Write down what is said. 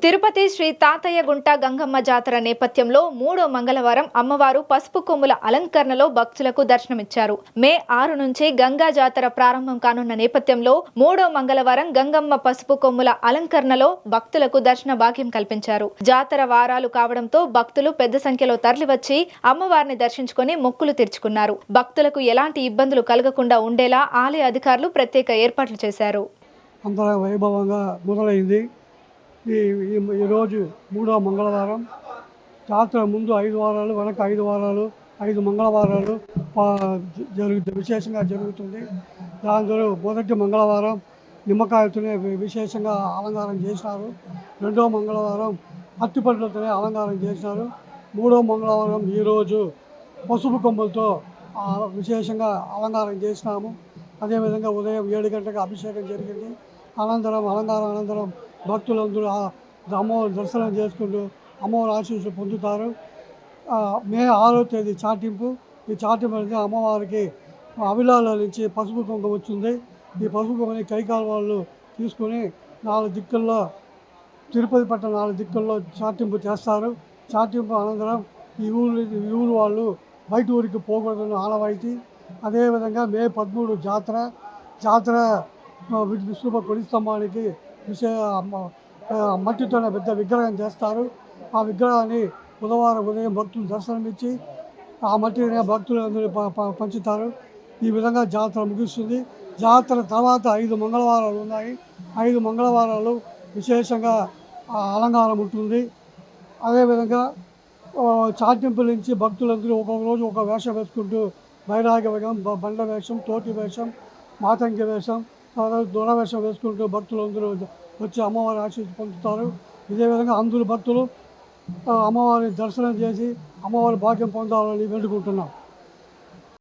తిరుపతి శ్రీ తాతయ్య గుంట గంగమ్మ జాతర నేపథ్యంలో మూడో మంగళవారం అమ్మవారు పసుపు కొమ్ముల అలంకరణలో భక్తులకు దర్శనమిచ్చారు. మే 6 నుంచి గంగా జాతర ప్రారంభం కానున్న నేపథ్యంలో మూడో మంగళవారం గంగమ్మ పసుపు కొమ్ముల అలంకరణలో భక్తులకు దర్శన భాగ్యం కల్పించారు. జాతర వారాలు కావడంతో భక్తులు పెద్ద సంఖ్యలో తరలివచ్చి అమ్మవారిని దర్శించుకుని మొక్కులు తీర్చుకున్నారు. భక్తులకు ఎలాంటి ఇబ్బందులు కలగకుండా ఉండేలా ఆలయ అధికారులు ప్రత్యేక ఏర్పాట్లు చేశారు. వైభవంగా మొదలైంది. ఈరోజు మూడో మంగళవారం. జాతర ముందు 5 వారాలు, వెనక 5 వారాలు, 5 మంగళవారాలు విశేషంగా జరుగుతుంది. దాంట్లో మొదటి మంగళవారం నిమ్మకాయలతోనే విశేషంగా అలంకారం చేసినారు. రెండో మంగళవారం అత్తిపండ్లతోనే అలంకారం చేసినారు. మూడో మంగళవారం ఈరోజు పసుపు కొమ్ములతో విశేషంగా అలంకారం చేసినాము. అదేవిధంగా ఉదయం 7 గంటలకు అభిషేకం జరిగింది. అనంతరం భక్తులందరూ అమ్మవారి దర్శనం చేసుకుంటూ అమ్మవారి ఆశీస్సులు పొందుతారు. మే 6వ తేదీ చాటింపు. ఈ చాటింపు అనేది అమ్మవారికి అవిలాల నుంచి పసుపు కుంకుమ వచ్చింది. ఈ పసుపు కుంకుమని కైకాల వాళ్ళు తీసుకొని 4 దిక్కుల్లో తిరుపతి పట్టణ 4 దిక్కుల్లో చాటింపు చేస్తారు. చాటింపు అనంతరం ఈ ఊరు వాళ్ళు బయట ఊరికి పోకూడదని ఆనవాయితీ. అదేవిధంగా మే 13 జాతర విష్ణుప కొడి స్తంభానికి మట్టితోనే పెద్ద విగ్రహం చేస్తారు. ఆ విగ్రహాన్ని బుధవారం ఉదయం భక్తులు దర్శనమిచ్చి ఆ మట్టిని భక్తులందరూ పంచుతారు. ఈ విధంగా జాతర ముగుస్తుంది. జాతర తర్వాత 5 మంగళవారాలు ఉన్నాయి. 5 మంగళవారాలు విశేషంగా అలంకారం ఉంటుంది. అదేవిధంగా చాటింపుల నుంచి భక్తులందరూ ఒక్కొక్క రోజు ఒక వేషం వేసుకుంటూ బైరాగి వేషం, బండ వేషం, తోటి వేషం, మాతంగి వేషం, దొర వేషం వేసుకుంటూ భక్తులందరూ వచ్చి అమ్మవారి ఆశీస్సు పొందుతారు. ఇదే విధంగా అందరూ భక్తులు అమ్మవారిని దర్శనం చేసి అమ్మవారి భాగ్యం పొందాలని వేడుకుంటున్నాం.